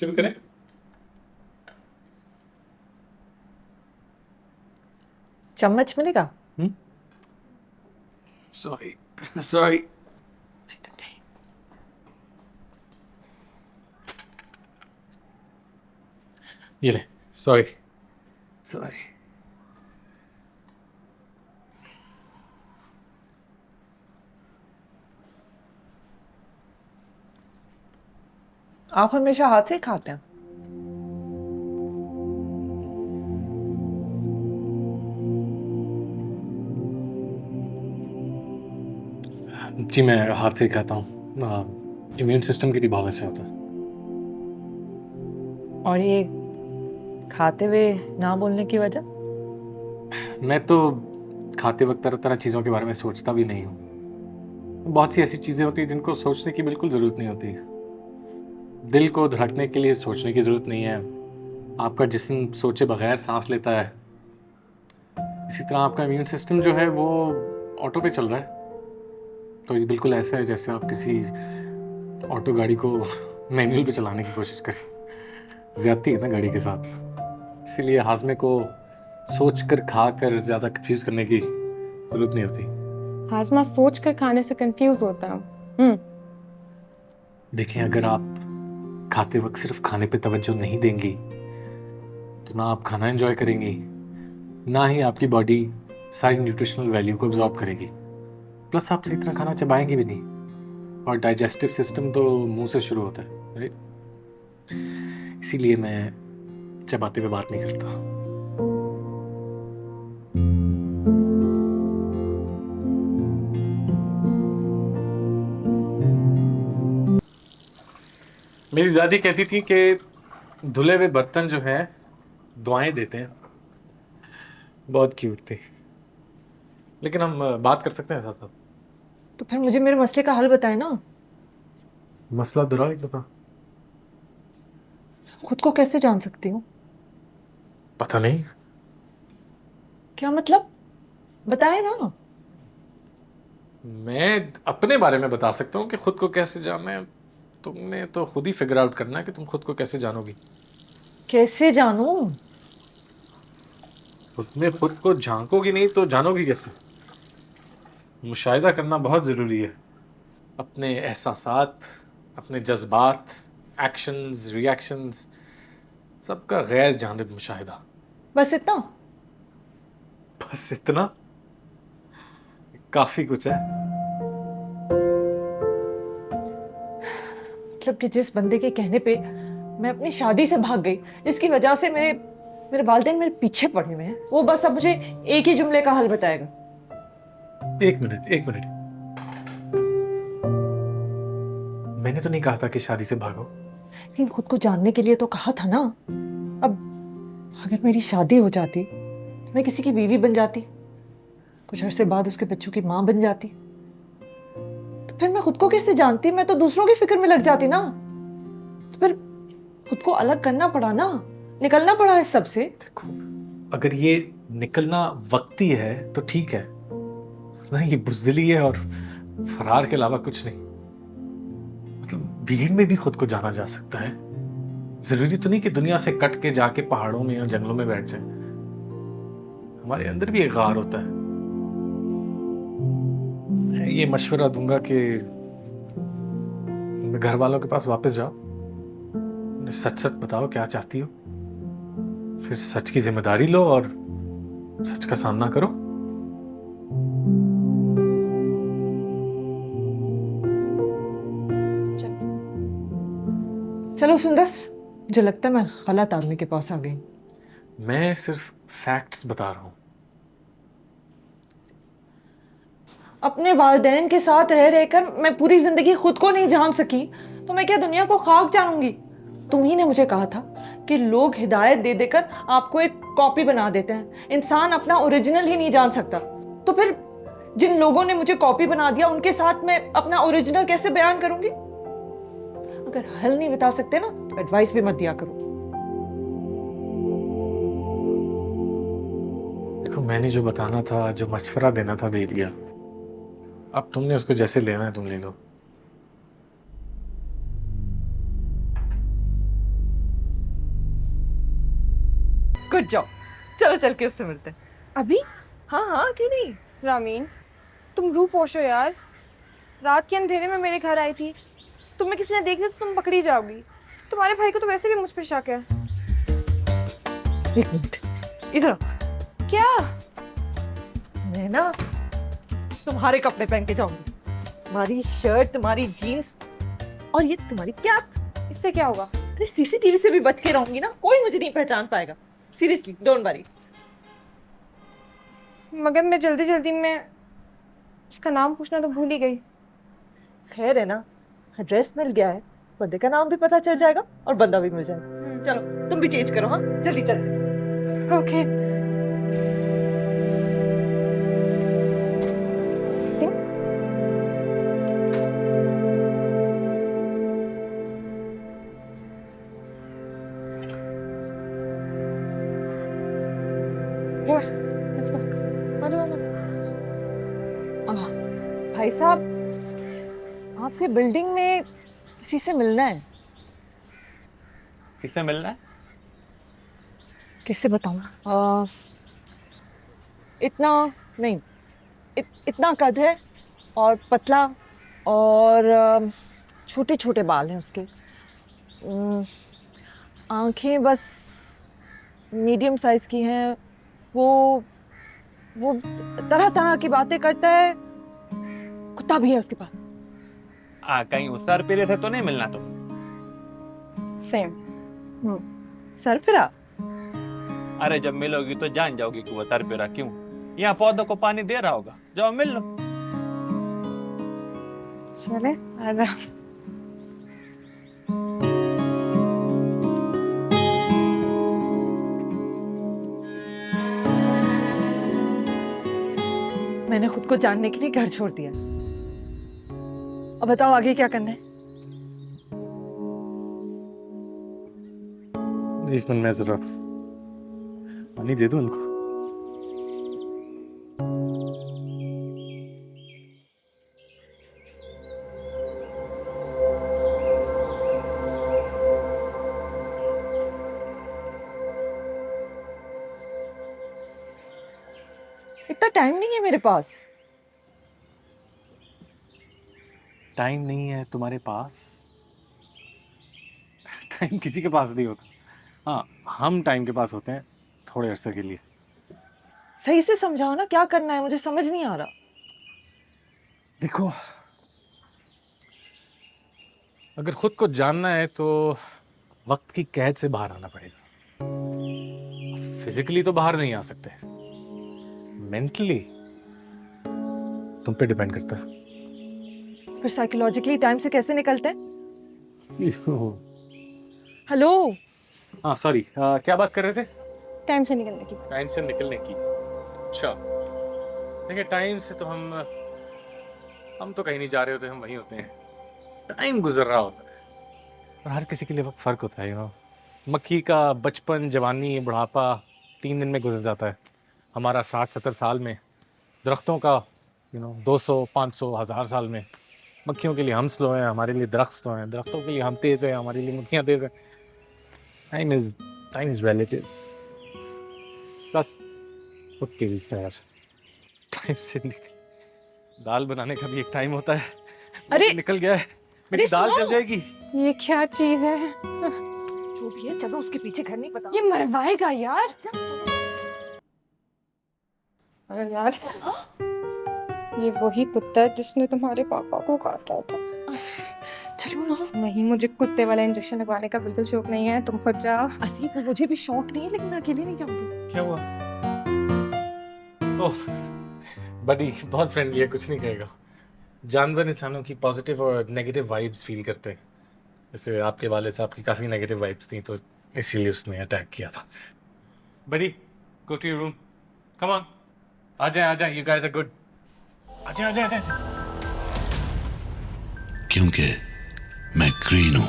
शुरू करें। चम्मच मिलेगा? Sorry sorry. ये ले। Sorry sorry. आप हमेशा हाथ से ही खाते हैं? जी मैं हाथ से ही खाता हूँ। इम्यून सिस्टम के लिए बहुत अच्छा होता है। और ये खाते हुए ना बोलने की वजह? मैं तो खाते वक्त तरह तरह चीज़ों के बारे में सोचता भी नहीं हूँ। बहुत सी ऐसी चीज़ें होती हैं जिनको सोचने की बिल्कुल ज़रूरत नहीं होती। दिल को धड़कने के लिए सोचने की ज़रूरत नहीं है। आपका जिस्म सोचे बगैर सांस लेता है। इसी तरह आपका इम्यून सिस्टम जो है वो ऑटो पे चल रहा है। तो ये बिल्कुल ऐसा है जैसे आप किसी ऑटो गाड़ी को मैनुअल पे चलाने की कोशिश करें। ज्यादती है ना गाड़ी के साथ, इसीलिए हाजमे को सोच कर खा कर ज़्यादा कंफ्यूज करने की ज़रूरत नहीं होती। हाजमा सोच कर खाने से कंफ्यूज होता है। देखिए, अगर आप खाते वक्त सिर्फ खाने पे तवज्जो नहीं देंगी तो ना आप खाना एंजॉय करेंगी, ना ही आपकी बॉडी सारी न्यूट्रिशनल वैल्यू को अब्जॉर्ब करेगी। प्लस आप सही तरह खाना चबाएंगे भी नहीं। और डाइजेस्टिव सिस्टम तो मुंह से शुरू होता है, राइट? इसीलिए मैं चबाते हुए बात नहीं करता। मेरी दादी कहती थी कि धुले हुए बर्तन जो हैं दुआएं देते हैं। बहुत क्यूट थी। लेकिन हम बात कर सकते हैं साथ साथ। तो फिर मुझे मेरे मसले का हल बताए ना। मसला दोहरा एक दफा। खुद को कैसे जान सकती हूँ? पता नहीं। क्या मतलब? बताए ना। मैं अपने बारे में बता सकता हूँ कि खुद को कैसे जानना है। तुमने तो खुद ही फिगर आउट करना है कि तुम खुद को कैसे जानोगी। कैसे जानूं? तुमने खुद को झांकोगी नहीं तो जानोगी कैसे? मुशाहिदा करना बहुत ज़रूरी है। अपने एहसासात, अपने जज्बात, एक्शंस, रिएक्शंस, सबका गैर जानिब मुशाहिदा। बस इतना? बस इतना काफ़ी कुछ है। मतलब कि जिस बंदे के कहने पे मैं अपनी शादी से भाग गई, जिसकी वजह से मेरे मेरे वालिदैन मेरे पीछे पड़े हुए हैं, वो बस अब मुझे एक ही जुमले का हल बताएगा। एक मिनट एक मिनट। मैंने तो नहीं कहा था कि शादी से भागो। लेकिन खुद को जानने के लिए तो कहा था ना। अब अगर मेरी शादी हो जाती तो मैं किसी की बीवी बन जाती, कुछ अरसे बाद उसके बच्चों की मां बन जाती, तो फिर मैं खुद को कैसे जानती? मैं तो दूसरों की फिक्र में लग जाती ना। तो फिर खुद को अलग करना पड़ा ना, निकलना पड़ा इस सब से। देखो, अगर ये निकलना वक्ती है तो ठीक है, वरना ये बुज़दिली है और फरार के अलावा कुछ नहीं। मतलब भीड़ में भी खुद को जाना जा सकता है। जरूरी तो नहीं कि दुनिया से कट के जाके पहाड़ों में या जंगलों में बैठ जाए। हमारे अंदर भी एक गार होता है। मैं ये मशवरा दूंगा कि घर वालों के पास वापस जाओ, उन्हें सच सच बताओ क्या चाहती हो, फिर सच की जिम्मेदारी लो और सच का सामना करो। चलो सुंदस, मुझे लगता है मैं गलत आदमी के पास आ गई। मैं सिर्फ फैक्ट्स बता रहा हूं। अपने वालिदैन के साथ रह रहकर मैं पूरी जिंदगी खुद को नहीं जान सकी, तो मैं क्या दुनिया को खाक जानूंगी? तुम ही ने मुझे कहा था कि लोग हिदायत दे देकर आपको एक कॉपी बना देते हैं, इंसान अपना ओरिजिनल ही नहीं जान सकता। तो फिर जिन लोगों ने मुझे कॉपी बना दिया उनके साथ मैं अपना ओरिजिनल कैसे बयान करूंगी? अगर हल नहीं बता सकते ना तो एडवाइस भी मत दिया करो। देखो, मैंने जो बताना था, जो मशवरा देना था, दे दिया। अब तुमने उसको जैसे लेना है तुम ले लो। Good job. चलो चल के उससे मिलते हैं। अभी? हाँ हाँ, क्यों नहीं। रामीन, तुम रूह पोशो यार। रात के अंधेरे में मेरे घर आई थी, तुम्हें किसी ने देख लिया तो तुम पकड़ी जाओगी। तुम्हारे भाई को तो वैसे भी मुझ पर शक है। एक मिनट, इधर आओ। क्या? मैं ना तुम्हारे कपड़े पहन के जाऊंगी, तुम्हारी शर्ट, तुम्हारी जीन्स और ये तुम्हारी कैप। इससे क्या होगा? अरे सीसीटीवी से भी बच के रहूंगी ना, कोई मुझे नहीं पहचान पाएगा। Seriously, don't worry. मगर मैं जल्दी जल्दी में उसका नाम पूछना तो भूल ही गई। खैर है ना, एड्रेस मिल गया है, बंदे का नाम भी पता चल जाएगा और बंदा भी मिल जाएगा। चलो तुम भी चेंज करो, हाँ जल्दी चलो। ओके। Let's go. भाई साहब, आपके बिल्डिंग में किसी से मिलना है। किससे मिलना है? कैसे बताऊँ? इतना नहीं, इतना कद है और पतला और छोटे छोटे बाल हैं उसके। आंखें बस मीडियम साइज की हैं। वो तरह तरह की बातें करता है। कुत्ता भी है उसके पास। कहीं उस सर पेरे से तो नहीं मिलना तुम? सेम। सर फिरा? अरे जब मिलोगी तो जान जाओगी कि वो सर पेरा क्यों। यहाँ पौधों को पानी दे रहा होगा, जाओ मिल लो। चले आराम। मैंने खुद को जानने के लिए घर छोड़ दिया। अब बताओ आगे क्या करना है? एक मिनट, मैं जरा पानी दे दूं उनको। इतना टाइम नहीं है मेरे पास। टाइम नहीं है तुम्हारे पास? टाइम किसी के पास नहीं होता। हाँ, हम टाइम के पास होते हैं थोड़े अरसे के लिए। सही से समझाओ ना, क्या करना है, मुझे समझ नहीं आ रहा। देखो, अगर खुद को जानना है तो वक्त की कैद से बाहर आना पड़ेगा। फिजिकली तो बाहर नहीं आ सकते, मेंटली तुम पे डिपेंड करता है। फिर साइकोलॉजिकली टाइम से कैसे निकलते हैं? हेलो। हाँ सॉरी, क्या बात कर रहे थे? टाइम से निकलने की। टाइम से निकलने की। अच्छा, देखिए टाइम से तो हम तो कहीं नहीं जा रहे होते, हम वहीं होते हैं। टाइम गुजर रहा होता है और हर किसी के लिए वक्त फर्क होता है। मक्खी का बचपन, जवानी, बुढ़ापा 3 दिन में गुजर जाता है। हमारा 60-70 साल में, दरख्तों का 200, 500, 1000 साल में। मक्खियों के लिए हम स्लो हैं, हमारे लिए दरख्त स्लो हैं। दरख्तों के लिए हम तेज़ हैं, हमारे लिए मक्खियाँ तेज़ हैं। Time is relative. बस ओके, टाइम से निकल। दाल बनाने का भी एक टाइम होता है। अरे निकल गया है, मेरी दाल सुनो। जल जाएगी। ये क्या चीज है? जो भी है, चलो उसके पीछे घर नहीं पता। ये मरवाएगा यार। अरे यार, ये वही कुत्ता है जिसने तुम्हारे पापा को काटा था। चलो ना। नहीं, मुझे कुत्ते वाला इंजेक्शन लगवाने का बिल्कुल शौक नहीं है, तुम खुद जाओ। अरे वो मुझे भी शौक नहीं है, लेकिन मैं अकेले नहीं जाऊंगी। क्या हुआ? ओह बडी बहुत फ्रेंडली है, कुछ नहीं कहेगा। जानवर इंसानों की पॉजिटिव और नेगेटिव वाइब्स फील करते हैं। जैसे आपके वाले साहब की काफ़ी नेगेटिव वाइब्स थी, तो इसीलिए उसने अटैक किया था। Buddy, go to your room, come on, आ जाए, यू गाइस आर गुड। आ जाए। क्योंकि मैं ग्रीन हूं।